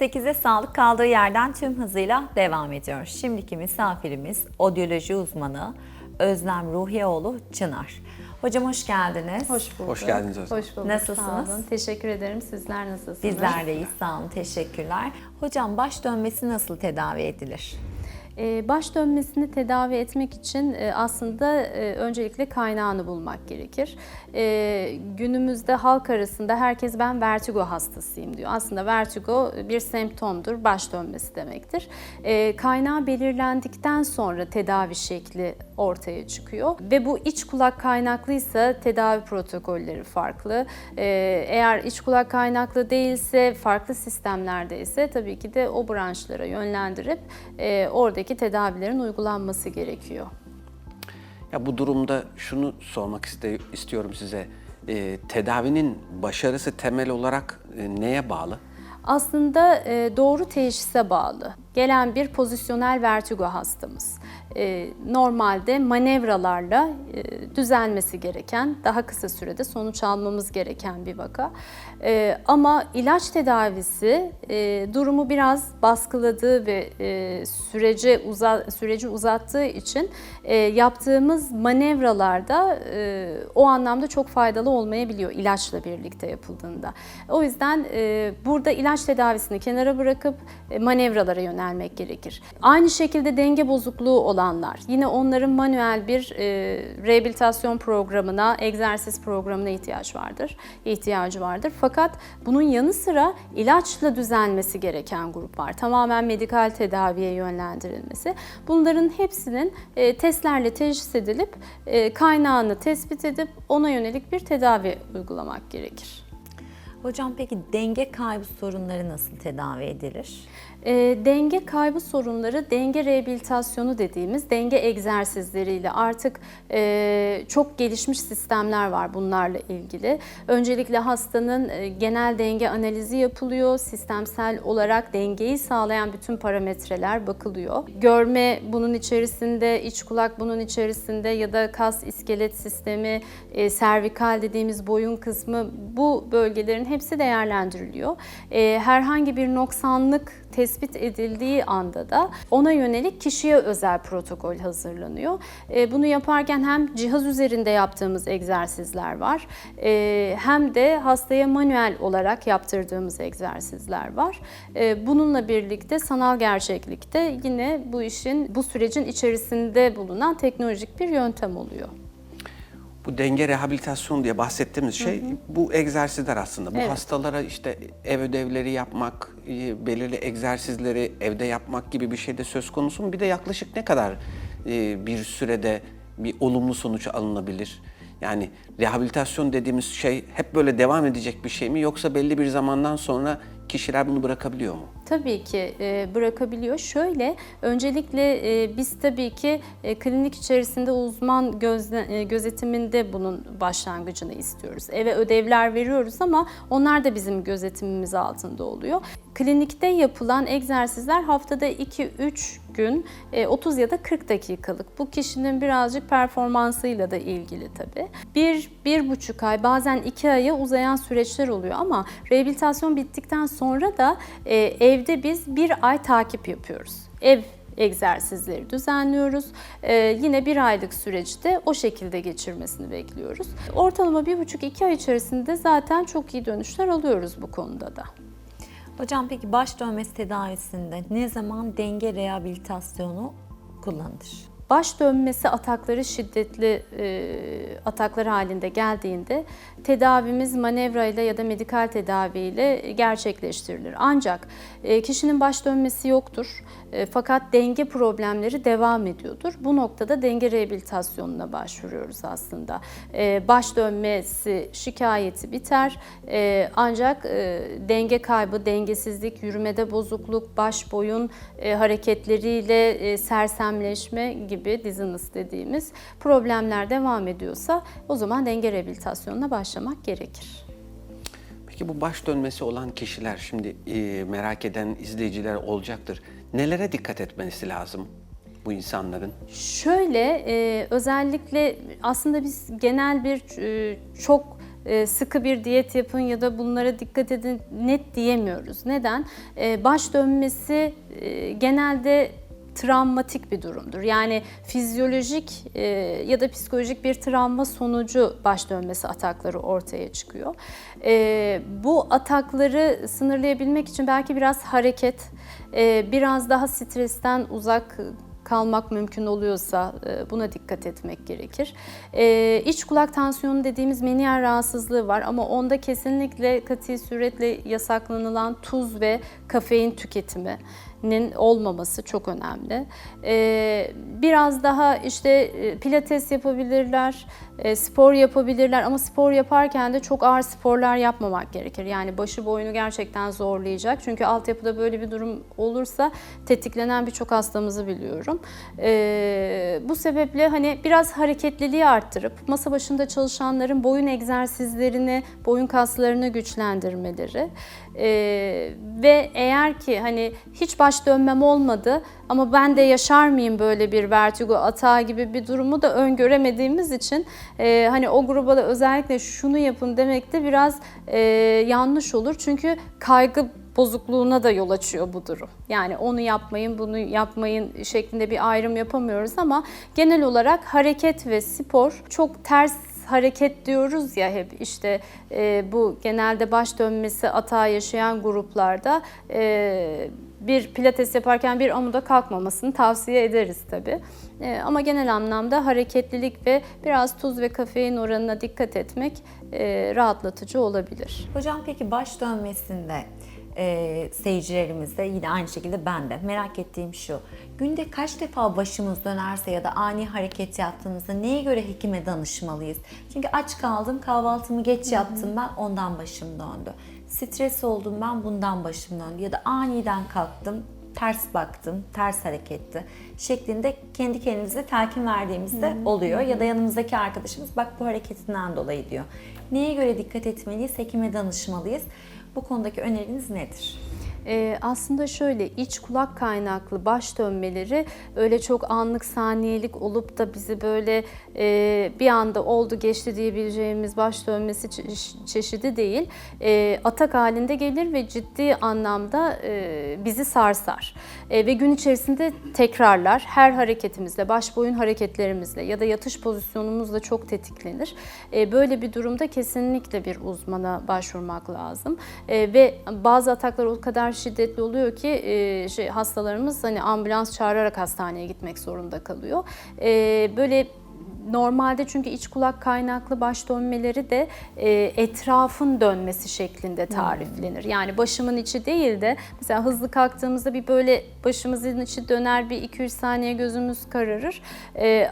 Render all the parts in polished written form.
8'e sağlık kaldığı yerden tüm hızıyla devam ediyor. Şimdiki misafirimiz odyoloji uzmanı Özlem Ruhiyeoğlu Çınar. Hocam hoş geldiniz. Hoş bulduk. Hoş geldiniz Özlem. Hoş bulduk. Nasılsınız? Sağ olun. Teşekkür ederim. Sizler nasılsınız? Bizler de iyiyiz, sağ olun, teşekkürler. Hocam baş dönmesi nasıl tedavi edilir? Baş dönmesini tedavi etmek için aslında öncelikle kaynağını bulmak gerekir. Günümüzde halk arasında herkes ben vertigo hastasıyım diyor. Aslında vertigo bir semptomdur, baş dönmesi demektir. Kaynağı belirlendikten sonra tedavi şekli ortaya çıkıyor. Ve bu iç kulak kaynaklıysa tedavi protokolleri farklı. Eğer iç kulak kaynaklı değilse, farklı sistemlerde ise tabii ki de o branşlara yönlendirip oradaki tedavilerin uygulanması gerekiyor. Ya bu durumda şunu sormak istiyorum size. Tedavinin başarısı temel olarak neye bağlı? Aslında doğru teşhise bağlı. Gelen bir pozisyonel vertigo hastamız. Normalde manevralarla düzelmesi gereken, daha kısa sürede sonuç almamız gereken bir vaka. Ama ilaç tedavisi durumu biraz baskıladığı ve süreci uzattığı için yaptığımız manevralarda o anlamda çok faydalı olmayabiliyor ilaçla birlikte yapıldığında. O yüzden burada ilaç tedavisini kenara bırakıp manevralara yönelmek gerekir. Aynı şekilde denge bozukluğu olanlar, yine onların manuel bir rehabilitasyon programına, egzersiz programına ihtiyacı vardır. Fakat bunun yanı sıra ilaçla düzelmesi gereken grup var. Tamamen medikal tedaviye yönlendirilmesi. Bunların hepsinin testlerle teşhis edilip kaynağını tespit edip ona yönelik bir tedavi uygulamak gerekir. Hocam peki denge kaybı sorunları nasıl tedavi edilir? Denge kaybı sorunları, denge rehabilitasyonu dediğimiz denge egzersizleriyle artık çok gelişmiş sistemler var bunlarla ilgili. Öncelikle hastanın genel denge analizi yapılıyor. Sistemsel olarak dengeyi sağlayan bütün parametreler bakılıyor. Görme bunun içerisinde, iç kulak bunun içerisinde ya da kas iskelet sistemi, servikal dediğimiz boyun kısmı, bu bölgelerin hepsi değerlendiriliyor. Herhangi bir noksanlık tespit edildiği anda da ona yönelik kişiye özel protokol hazırlanıyor. Bunu yaparken hem cihaz üzerinde yaptığımız egzersizler var, hem de hastaya manuel olarak yaptırdığımız egzersizler var. Bununla birlikte sanal gerçeklikte yine bu sürecin içerisinde bulunan teknolojik bir yöntem oluyor. Bu denge rehabilitasyon diye bahsettiğimiz şey bu egzersizler aslında. Bu Evet. hastalara işte ev ödevleri yapmak, belirli egzersizleri evde yapmak gibi bir şey de söz konusu mu? Bir de yaklaşık ne kadar bir sürede bir olumlu sonuç alınabilir? Yani rehabilitasyon dediğimiz şey hep böyle devam edecek bir şey mi, yoksa belli bir zamandan sonra kişiler bunu bırakabiliyor mu? Tabii ki bırakabiliyor. Şöyle, öncelikle biz tabii ki klinik içerisinde uzman gözetiminde bunun başlangıcını istiyoruz. Eve ödevler veriyoruz ama onlar da bizim gözetimimiz altında oluyor. Klinikte yapılan egzersizler haftada 2-3 gün, 30 ya da 40 dakikalık. Bu kişinin birazcık performansıyla da ilgili tabii. 1-1,5 ay, bazen 2 aya uzayan süreçler oluyor ama rehabilitasyon bittikten sonra da evde biz 1 ay takip yapıyoruz. Ev egzersizleri düzenliyoruz. Yine 1 aylık süreçte o şekilde geçirmesini bekliyoruz. Ortalama 1,5-2 ay içerisinde zaten çok iyi dönüşler alıyoruz bu konuda da. Hocam peki baş dönmesi tedavisinde ne zaman denge rehabilitasyonu kullanılır? Baş dönmesi atakları şiddetli ataklar halinde geldiğinde tedavimiz manevrayla ya da medikal tedaviyle gerçekleştirilir. Ancak kişinin baş dönmesi yoktur fakat denge problemleri devam ediyordur. Bu noktada denge rehabilitasyonuna başvuruyoruz aslında. Baş dönmesi şikayeti biter ancak denge kaybı, dengesizlik, yürümede bozukluk, baş boyun hareketleriyle sersemleşme gibi dizziness dediğimiz problemler devam ediyorsa o zaman denge rehabilitasyonuna başlamak gerekir. Peki bu baş dönmesi olan kişiler, şimdi merak eden izleyiciler olacaktır. Nelere dikkat etmesi lazım bu insanların? Şöyle, özellikle aslında biz genel bir çok sıkı bir diyet yapın ya da bunlara dikkat edin net diyemiyoruz. Neden? Baş dönmesi genelde travmatik bir durumdur. Yani fizyolojik ya da psikolojik bir travma sonucu baş dönmesi atakları ortaya çıkıyor. Bu atakları sınırlayabilmek için belki biraz hareket, biraz daha stresten uzak kalmak mümkün oluyorsa buna dikkat etmek gerekir. İç kulak tansiyonu dediğimiz meniyer rahatsızlığı var ama onda kesinlikle kati suretle yasaklanılan tuz ve kafein tüketiminin olmaması çok önemli. Biraz daha işte pilates yapabilirler, spor yapabilirler ama spor yaparken de çok ağır sporlar yapmamak gerekir. Yani başı boyunu gerçekten zorlayacak. Çünkü altyapıda böyle bir durum olursa tetiklenen birçok hastamızı biliyorum. Bu sebeple hani biraz hareketliliği arttırıp masa başında çalışanların boyun egzersizlerini, boyun kaslarını güçlendirmeleri ve eğer ki hani hiç baş dönmem olmadı ama ben de yaşar mıyım böyle bir vertigo atağı gibi bir durumu da öngöremediğimiz için hani o gruba da özellikle şunu yapın demek de biraz yanlış olur. Çünkü kaygı bozukluğuna da yol açıyor bu durum. Yani onu yapmayın, bunu yapmayın şeklinde bir ayrım yapamıyoruz ama genel olarak hareket ve spor çok ters hareket diyoruz ya hep işte bu genelde baş dönmesi atağı yaşayan gruplarda bir pilates yaparken bir amuda kalkmamasını tavsiye ederiz tabii. Ama genel anlamda hareketlilik ve biraz tuz ve kafein oranına dikkat etmek rahatlatıcı olabilir. Hocam peki baş dönmesinde seyircilerimizde yine aynı şekilde ben de merak ettiğim şu. Günde kaç defa başımız dönerse ya da ani hareket yaptığımızda neye göre hekime danışmalıyız? Çünkü aç kaldım, kahvaltımı geç yaptım ben ondan başım döndü. Stres oldum ben bundan başım döndü ya da aniden kalktım, ters baktım, ters hareketti şeklinde kendi kendimize telkin verdiğimizde oluyor. Ya da yanımızdaki arkadaşımız bak bu hareketinden dolayı diyor. Neye göre dikkat etmeliyiz, hekime danışmalıyız? Bu konudaki öneriniz nedir? Aslında şöyle iç kulak kaynaklı baş dönmeleri öyle çok anlık saniyelik olup da bizi böyle bir anda oldu geçti diyebileceğimiz baş dönmesi çeşidi değil. Atak halinde gelir ve ciddi anlamda bizi sarsar. Ve gün içerisinde tekrarlar. Her hareketimizle, baş boyun hareketlerimizle ya da yatış pozisyonumuzla çok tetiklenir. Böyle bir durumda kesinlikle bir uzmana başvurmak lazım. Ve bazı ataklar o kadar şiddetli oluyor ki hastalarımız hani ambulans çağırarak hastaneye gitmek zorunda kalıyor. Böyle normalde çünkü iç kulak kaynaklı baş dönmeleri de etrafın dönmesi şeklinde tariflenir. Yani başımın içi değil de mesela hızlı kalktığımızda bir böyle başımızın içi döner bir 2-3 saniye gözümüz kararır.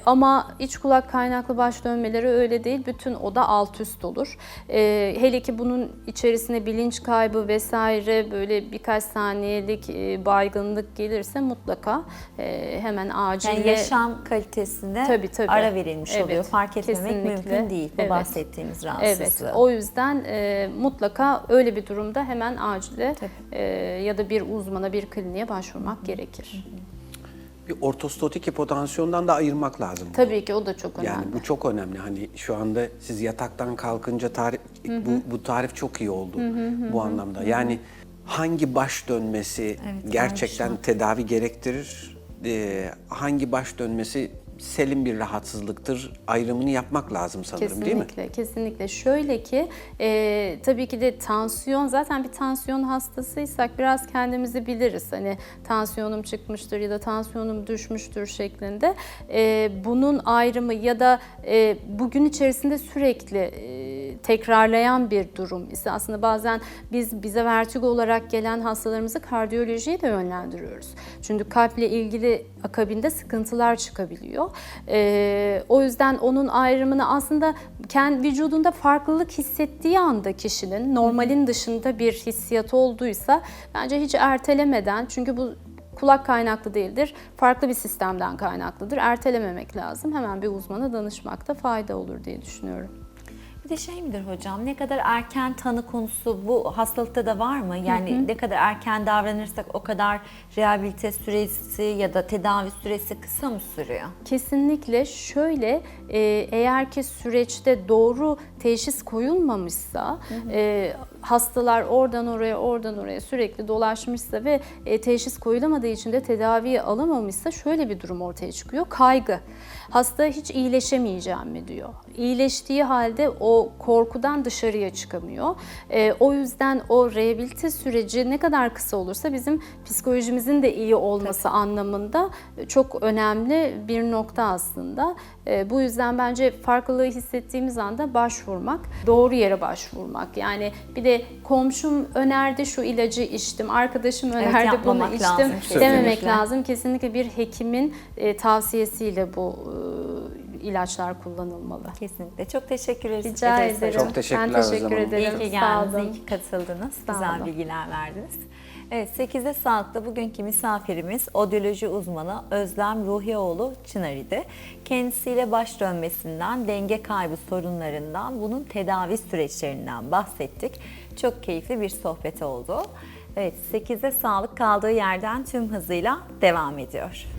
Ama iç kulak kaynaklı baş dönmeleri öyle değil. Bütün oda alt üst olur. Hele ki bunun içerisine bilinç kaybı vesaire böyle birkaç saniyelik baygınlık gelirse mutlaka hemen acil Yani yaşam kalitesinde tabii. ara verilmiş oluyor. Evet, Fark etmemek kesinlikle. mümkün değil bu Evet. bahsettiğimiz rahatsızlığı. Evet, o yüzden mutlaka öyle bir durumda hemen acile ya da bir uzmana, bir kliniğe başvurmak gerekir. Bir ortostatik hipotansiyondan da ayırmak lazım. Tabii ki o da çok önemli. Yani bu çok önemli. Hani şu anda siz yataktan kalkınca bu tarif çok iyi oldu bu anlamda. Yani hangi baş dönmesi gerçekten tedavi gerektirir, hangi baş dönmesi selim bir rahatsızlıktır ayrımını yapmak lazım sanırım, değil mi? Kesinlikle. Şöyle ki tabii ki de tansiyon, zaten bir tansiyon hastasıysak biraz kendimizi biliriz. Hani tansiyonum çıkmıştır ya da tansiyonum düşmüştür şeklinde. Bunun ayrımı ya da bugün içerisinde sürekli tekrarlayan bir durum ise aslında bazen bize vertigo olarak gelen hastalarımızı kardiyolojiye de yönlendiriyoruz. Çünkü kalple ilgili akabinde sıkıntılar çıkabiliyor. O yüzden onun ayrımını aslında kendi vücudunda farklılık hissettiği anda kişinin normalin dışında bir hissiyat olduysa bence hiç ertelemeden, çünkü bu kulak kaynaklı değildir, farklı bir sistemden kaynaklıdır. Ertelememek lazım. Hemen bir uzmana danışmakta fayda olur diye düşünüyorum. Bir de şey midir hocam, ne kadar erken tanı konusu bu hastalıkta da var mı? Yani ne kadar erken davranırsak o kadar rehabilite süresi ya da tedavi süresi kısa mı sürüyor? Kesinlikle şöyle, eğer ki süreçte doğru teşhis koyulmamışsa, hastalar oradan oraya sürekli dolaşmışsa ve teşhis koyulamadığı için de tedaviyi alamamışsa şöyle bir durum ortaya çıkıyor. Kaygı. Hasta hiç iyileşemeyeceğim mi diyor. İyileştiği halde o korkudan dışarıya çıkamıyor. O yüzden o rehabilite süreci ne kadar kısa olursa bizim psikolojimizin de iyi olması anlamında çok önemli bir nokta aslında. Bu yüzden bence farklılığı hissettiğimiz anda başvurmak, doğru yere başvurmak. Yani bir de komşum önerdi şu ilacı içtim, arkadaşım önerdi bunu yapmamak içtim lazım dememek kesinlikle. lazım. Kesinlikle bir hekimin tavsiyesiyle bu ilaçlar kullanılmalı. Kesinlikle. Çok teşekkür ederiz. Rica ederiz ederim. hocam. Çok teşekkürler Ben teşekkür Özlem Hanım. ederim. İyi ki Sağ geldiniz, olun. iyi ki katıldınız. Sağ Güzel olun. bilgiler verdiniz. Evet, 8'de Sağlık'ta bugünkü misafirimiz odyoloji uzmanı Özlem Ruhioğlu Çınar idi. Kendisiyle baş dönmesinden, denge kaybı sorunlarından, bunun tedavi süreçlerinden bahsettik. Çok keyifli bir sohbet oldu. Evet, 8'de Sağlık kaldığı yerden tüm hızıyla devam ediyor.